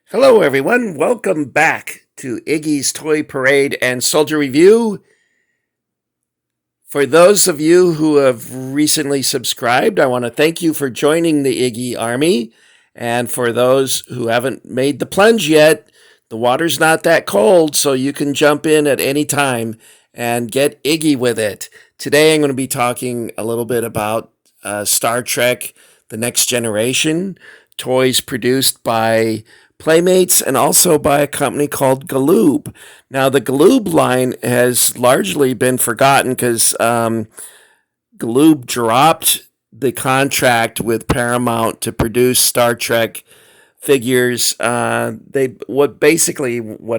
Hello, everyone. Welcome back to Iggy's Toy Parade and Soldier Review. For those of you who have recently subscribed, I want to thank you for joining the Iggy Army. And for those who haven't made the plunge yet, the water's not that cold, so you can jump in at any time and get Iggy with it. Today, I'm going to be talking a little bit about Star Trek The Next Generation, toys produced by Playmates and also by a company called Galoob. Now, the Galoob line has largely been forgotten because Galoob dropped the contract with Paramount to produce Star Trek figures. What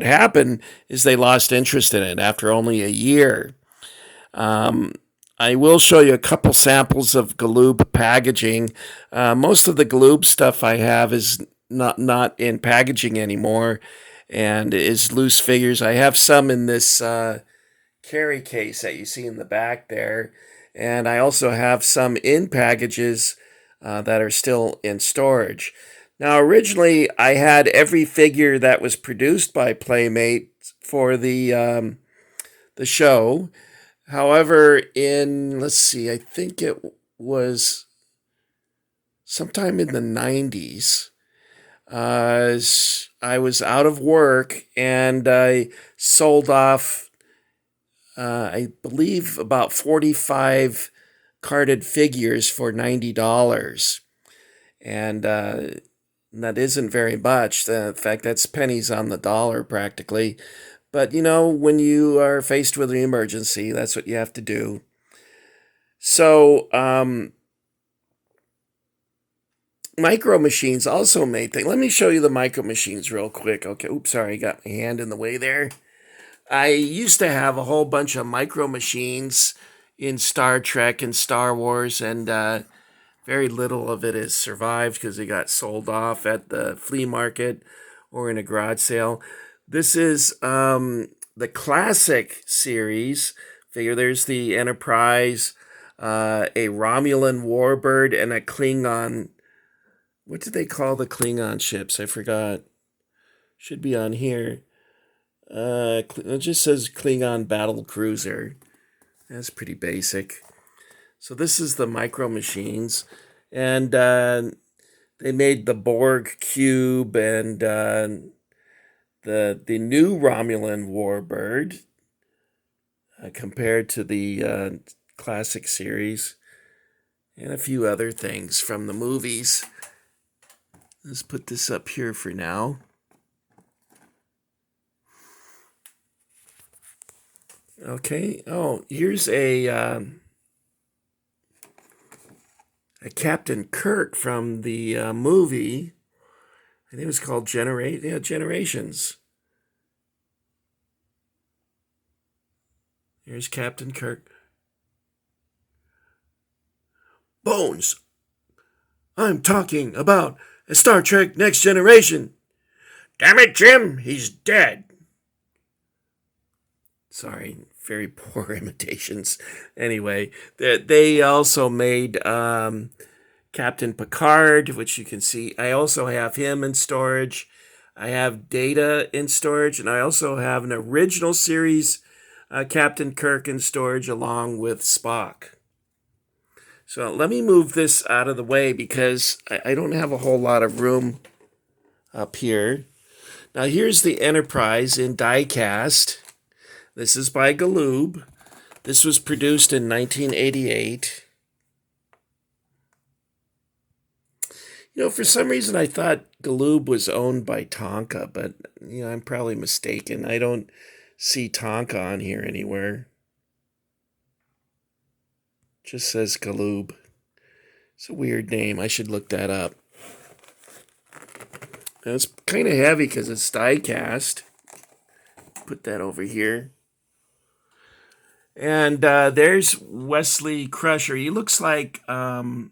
happened is they lost interest in it after only a year. Um, I will show you a couple samples of Galoob packaging. Most of the Galoob stuff I have is not in packaging anymore, and is loose figures. I have some in this carry case that you see in the back there, and I also have some in packages that are still in storage. Now, originally, I had every figure that was produced by Playmate for the show. However, let's see, I think it was sometime in the 90s. I was out of work and I sold off, I believe, about 45 carded figures for $90. And that isn't very much. In fact, that's pennies on the dollar practically. But when you are faced with an emergency, that's what you have to do. So, Micro Machines also made things. Let me show you the Micro Machines real quick. Okay, oops, sorry, I got my hand in the way there. I used to have a whole bunch of Micro Machines in Star Trek and Star Wars, and very little of it has survived because they got sold off at the flea market or in a garage sale. This is the classic series. Figure there's the Enterprise, a Romulan warbird, and a Klingon. What did they call the Klingon ships? I forgot. Should be on here. It just says Klingon battle cruiser. That's pretty basic. So this is the Micro Machines, and they made the Borg cube and the new Romulan warbird compared to the classic series, and a few other things from the movies. Let's put this up here for now. Okay. Oh, here's a Captain Kirk from the movie. I think it was called Generations. Here's Captain Kirk. Bones, I'm talking about a Star Trek Next Generation. Damn it, Jim, he's dead. Sorry, very poor imitations. Anyway, they also made Captain Picard, which you can see. I also have him in storage. I have Data in storage, and I also have an original series Captain Kirk in storage along with Spock. So let me move this out of the way because I don't have a whole lot of room up here. Now here's the Enterprise in die-cast. This is by Galoob. This was produced in 1988. For some reason I thought Galoob was owned by Tonka, but I'm probably mistaken. I don't see Tonka on here anywhere. Just says Galoob. It's a weird name. I should look that up. Now, it's kind of heavy because it's die cast. Put that over here. And there's Wesley Crusher. He looks like that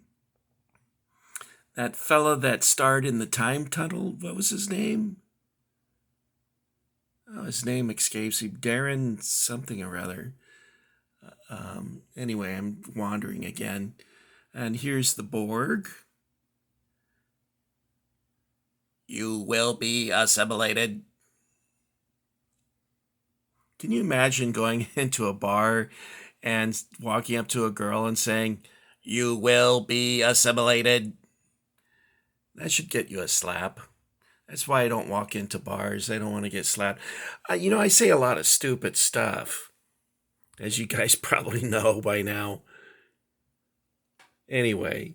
fella that starred in the Time Tunnel. What was his name? Oh, his name escapes me. Darren something or other. Anyway, I'm wandering again. And here's the Borg. You will be assimilated. Can you imagine going into a bar and walking up to a girl and saying, "You will be assimilated"? That should get you a slap. That's why I don't walk into bars. I don't want to get slapped. I say a lot of stupid stuff, as you guys probably know by now. Anyway,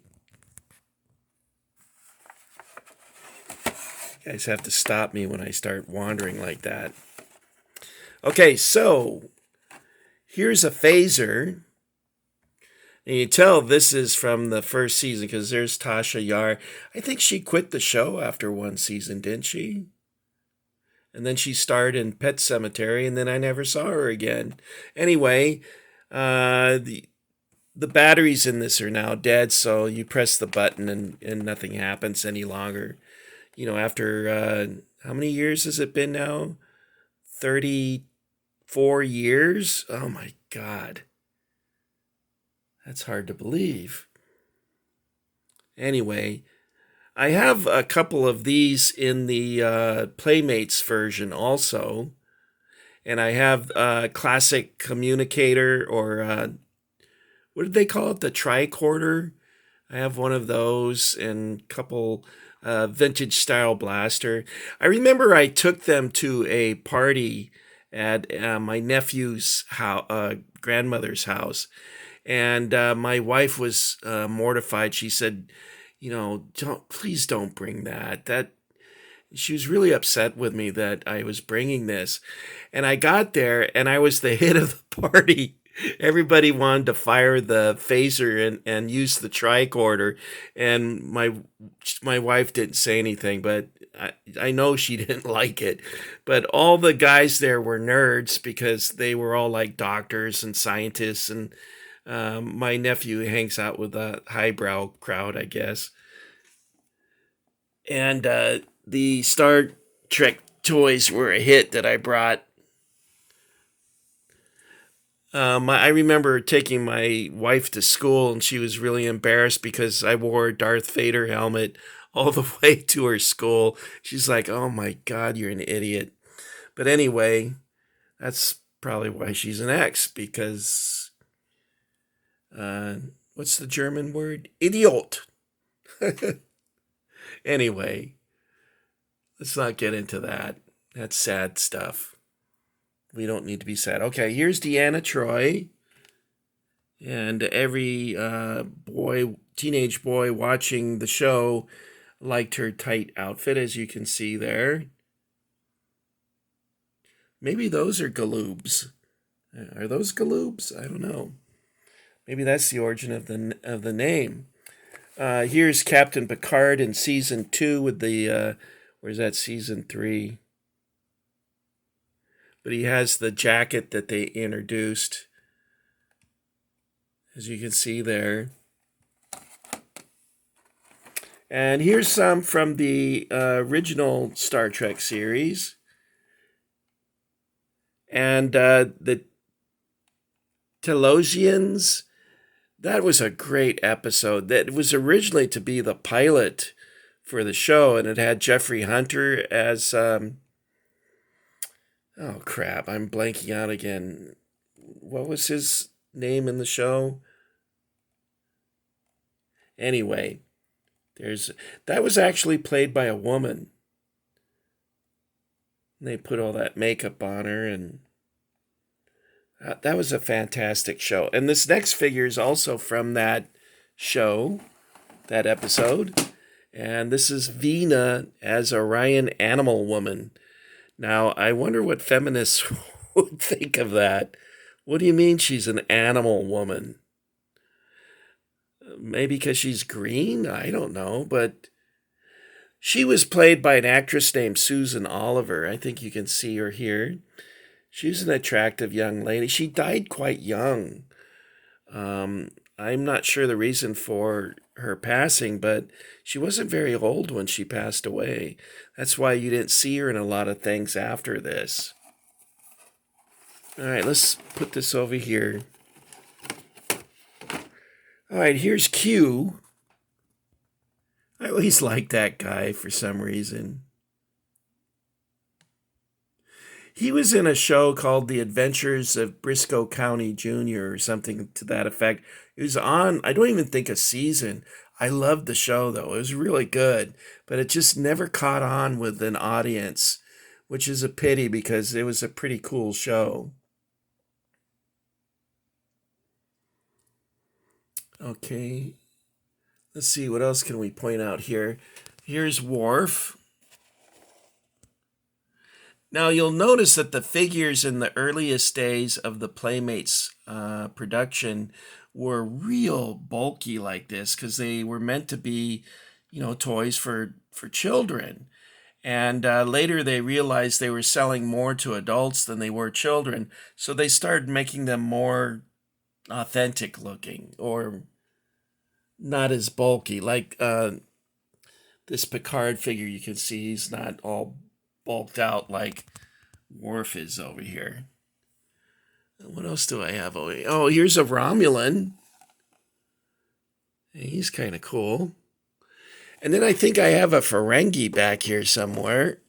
you guys have to stop me when I start wandering like that. Okay, so here's a phaser. And you tell this is from the first season because there's Tasha Yar. I think she quit the show after one season, didn't she? And then she starred in Pet Sematary, and then I never saw her again. Anyway, the batteries in this are now dead, so you press the button and nothing happens any longer. After how many years has it been now? 34 years? Oh my God. That's hard to believe. Anyway, I have a couple of these in the Playmates version also. And I have a classic communicator, or what did they call it? The tricorder. I have one of those and a couple vintage style blaster. I remember I took them to a party at my nephew's grandmother's house. And my wife was mortified. She said, please don't bring that. She was really upset with me that I was bringing this. And I got there and I was the hit of the party. Everybody wanted to fire the phaser and use the tricorder. And my wife didn't say anything, but I know she didn't like it. But all the guys there were nerds because they were all like doctors and scientists, and my nephew hangs out with a highbrow crowd, I guess. And the Star Trek toys were a hit that I brought. I remember taking my wife to school, and she was really embarrassed because I wore a Darth Vader helmet all the way to her school. She's like, "Oh my God, you're an idiot." But anyway, that's probably why she's an ex, because what's the German word? Idiot. Anyway, let's not get into that. That's sad stuff. We don't need to be sad. Okay, here's Deanna Troi. And every teenage boy watching the show liked her tight outfit, as you can see there. Maybe those are galoobs. Are those galoobs? I don't know. Maybe that's the origin of the name. Here's Captain Picard in season 2 with the where's that, season 3? But he has the jacket that they introduced, as you can see there. And here's some from the original Star Trek series. And the Telosians, that was a great episode. That was originally to be the pilot for the show, and it had Jeffrey Hunter as oh crap, I'm blanking out again. What was his name in the show? Anyway, that was actually played by a woman. And they put all that makeup on her, and that was a fantastic show. And this next figure is also from that show, that episode. And this is Vina as Orion Animal Woman. Now, I wonder what feminists would think of that. What do you mean she's an animal woman? Maybe because she's green? I don't know. But she was played by an actress named Susan Oliver. I think you can see her here. She's an attractive young lady. She died quite young. I'm not sure the reason for her passing, but she wasn't very old when she passed away. That's why you didn't see her in a lot of things after this. All right, let's put this over here. All right, here's Q. I always liked that guy for some reason. He was in a show called The Adventures of Briscoe County Jr. or something to that effect. It was on, I don't even think a season. I loved the show though. It was really good, but it just never caught on with an audience, which is a pity because it was a pretty cool show. Okay, let's see, what else can we point out here? Here's Worf. Now you'll notice that the figures in the earliest days of the Playmates production were real bulky like this because they were meant to be, toys for children. And later they realized they were selling more to adults than they were children, so they started making them more authentic looking or not as bulky. Like this Picard figure, you can see he's not all bulked out like Worf is over here. What else do I have over here? Oh, here's a Romulan. He's kind of cool. And then I think I have a Ferengi back here somewhere.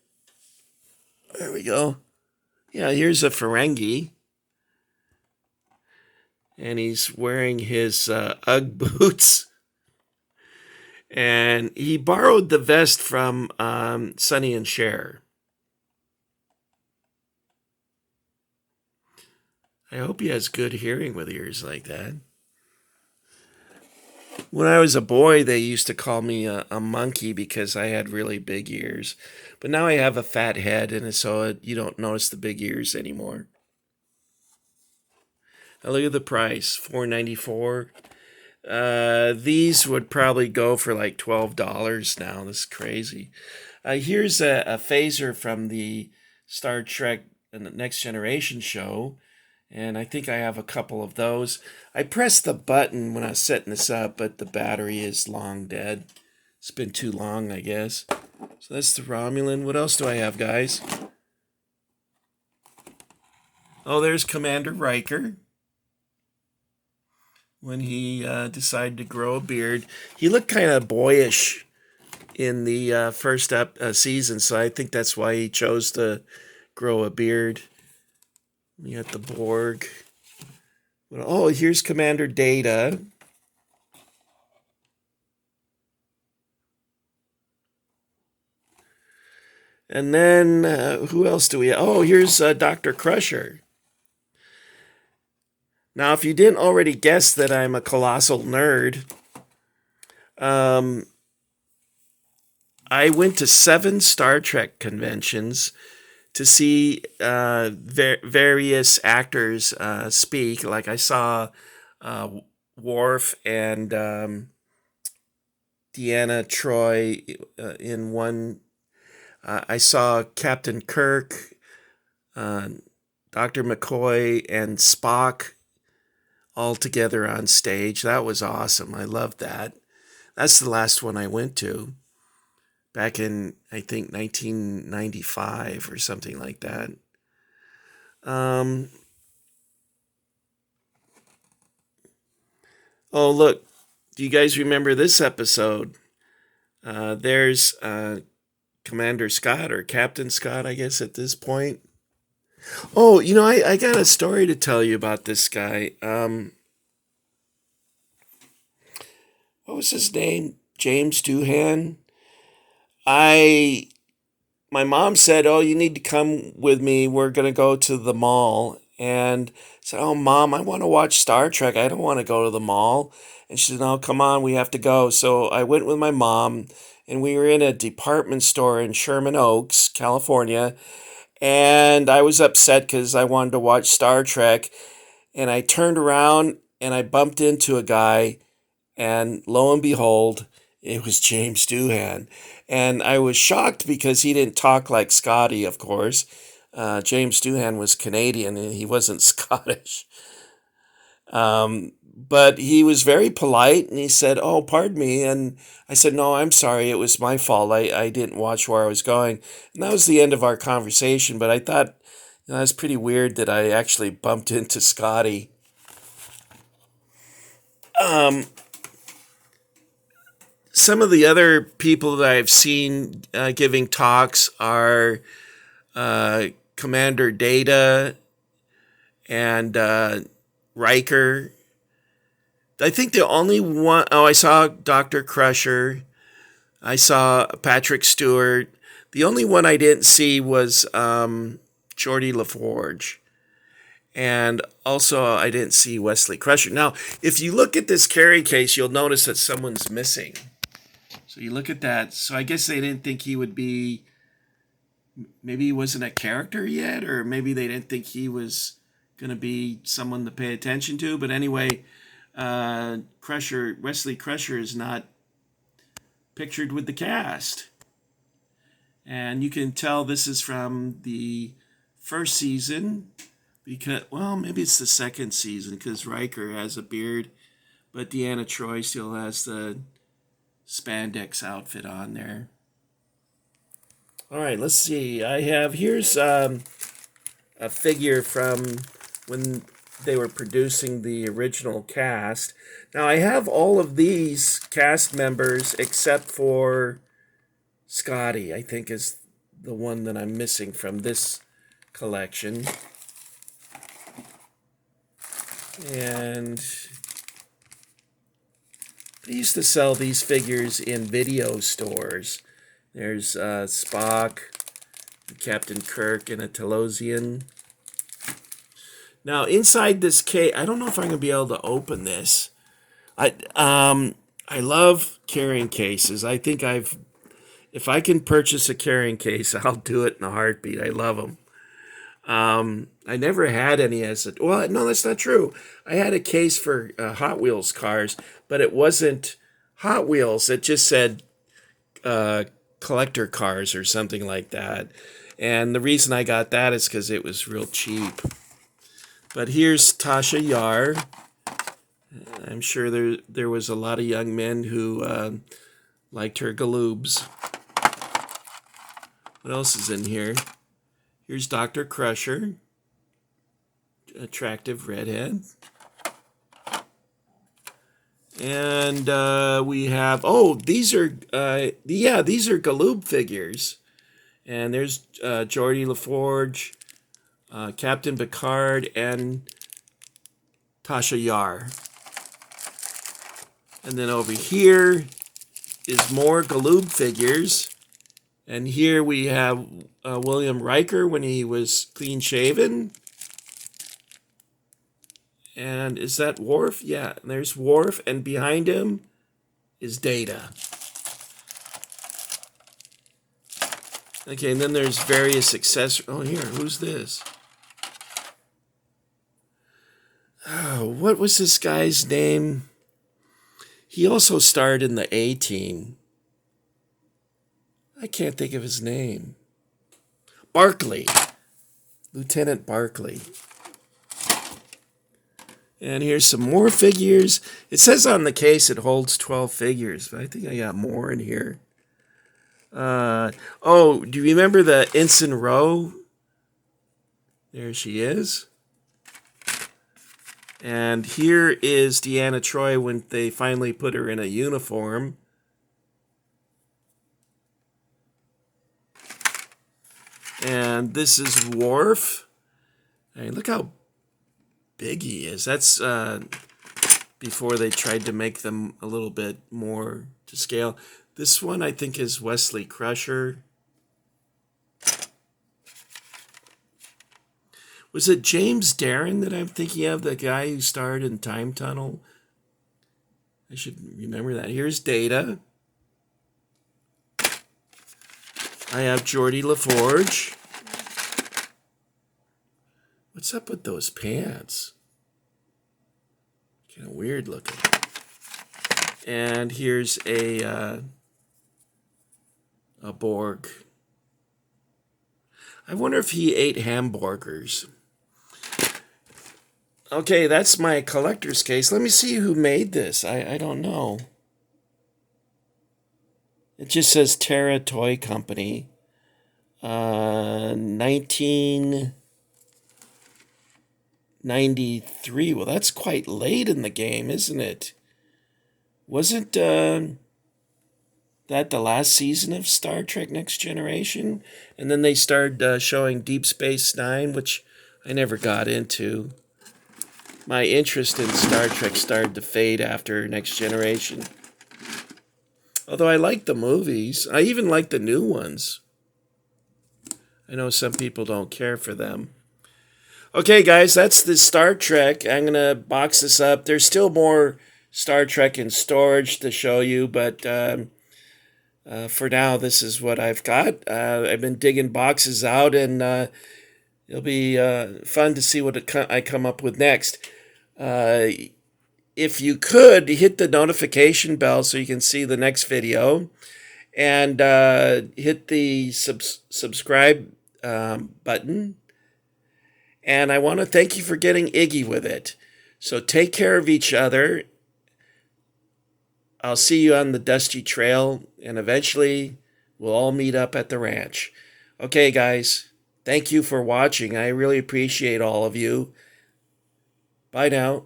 There we go. Yeah, here's a Ferengi. And he's wearing his Ugg boots. And he borrowed the vest from Sonny and Cher. I hope he has good hearing with ears like that. When I was a boy, they used to call me a monkey because I had really big ears. But now I have a fat head, and so you don't notice the big ears anymore. Now look at the price, $4.94. These would probably go for like $12 now. This is crazy. Here's a phaser from the Star Trek and the Next Generation show. And I think I have a couple of those. I pressed the button when I was setting this up, but the battery is long dead. It's been too long, I guess. So that's the Romulan. What else do I have, guys? Oh, there's Commander Riker. When he decided to grow a beard. He looked kind of boyish in the first season, so I think that's why he chose to grow a beard. We got the Borg. Oh, here's Commander Data. And then, who else do we have? Oh, here's Dr. Crusher. Now, if you didn't already guess that I'm a colossal nerd, I went to 7 Star Trek conventions to see various actors speak. Like I saw Worf and Deanna Troi in one. I saw Captain Kirk, Dr. McCoy, and Spock all together on stage. That was awesome. I loved that. That's the last one I went to. Back in, I think, 1995 or something like that. Oh, look. Do you guys remember this episode? There's Commander Scott, or Captain Scott, I guess, at this point. Oh, I got a story to tell you about this guy. What was his name? James Doohan. My mom said, "Oh, you need to come with me. We're going to go to the mall." And I said, "Oh, Mom, I want to watch Star Trek. I don't want to go to the mall." And she said, "No, come on, we have to go." So I went with my mom, and we were in a department store in Sherman Oaks, California. And I was upset because I wanted to watch Star Trek. And I turned around and I bumped into a guy, and lo and behold, it was James Doohan. And I was shocked because he didn't talk like Scotty, of course. James Doohan was Canadian and he wasn't Scottish. But he was very polite and he said, "Oh, pardon me." And I said, "No, I'm sorry. It was my fault. I didn't watch where I was going." And that was the end of our conversation. But I thought, that was pretty weird that I actually bumped into Scotty. Some of the other people that I've seen giving talks are Commander Data and Riker. I think the only one, oh, I saw Dr. Crusher. I saw Patrick Stewart. The only one I didn't see was Geordi LaForge. And also, I didn't see Wesley Crusher. Now, if you look at this carry case, you'll notice that someone's missing. So you look at that. So I guess they didn't think he would be, maybe he wasn't a character yet, or maybe they didn't think he was going to be someone to pay attention to. But anyway, Wesley Crusher is not pictured with the cast. And you can tell this is from the first season. Because, well, maybe it's the second season because Riker has a beard, but Deanna Troi still has the spandex outfit on there. All right, let's see. Here's a figure from when they were producing the original cast. Now, I have all of these cast members except for Scotty, I think is the one that I'm missing from this collection. And they used to sell these figures in video stores. There's Spock, Captain Kirk, and a Talosian. Now, inside this case, I don't know if I'm going to be able to open this. I love carrying cases. I think if I can purchase a carrying case, I'll do it in a heartbeat. I love them. I never had any well, no, that's not true. I had a case for Hot Wheels cars, but it wasn't Hot Wheels. It just said collector cars or something like that. And the reason I got that is because it was real cheap. But here's Tasha Yar. I'm sure there was a lot of young men who liked her galoobs. What else is in here? Here's Dr. Crusher, attractive redhead. And we have, these are Galoob figures. And there's Geordi LaForge, Captain Picard, and Tasha Yar. And then over here is more Galoob figures. And here we have William Riker when he was clean-shaven. And is that Worf? Yeah, and there's Worf, and behind him is Data. Okay, and then there's various accessories. Oh, here, who's this? Oh, what was this guy's name? He also starred in the A-Team. I can't think of his name. Barclay. Lieutenant Barclay. And here's some more figures. It says on the case it holds 12 figures, but I think I got more in here. Do you remember the Ensign Ro? There she is. And here is Deanna Troi when they finally put her in a uniform. And this is Worf. Hey, look how big he is. That's before they tried to make them a little bit more to scale. This one I think is Wesley Crusher. Was it James Darren that I'm thinking of, the guy who starred in Time Tunnel? I should remember that. Here's Data. I have Geordi LaForge. What's up with those pants? Kind of weird looking. And here's a Borg. I wonder if he ate hamburgers. Okay, that's my collector's case. Let me see who made this. I don't know. It just says Terra Toy Company. 1993. Well, that's quite late in the game, isn't it? Wasn't that that the last season of Star Trek Next Generation? And then they started showing Deep Space Nine, which I never got into. My interest in Star Trek started to fade after Next Generation. Although I like the movies. I even like the new ones. I know some people don't care for them. Okay, guys, that's the Star Trek. I'm going to box this up. There's still more Star Trek in storage to show you, but for now, this is what I've got. I've been digging boxes out, and it'll be fun to see what I come up with next. If you could, hit the notification bell so you can see the next video, and hit the subscribe button. And I want to thank you for getting Iggy with it. So take care of each other. I'll see you on the dusty trail, and eventually we'll all meet up at the ranch. Okay, guys, thank you for watching. I really appreciate all of you. Bye now.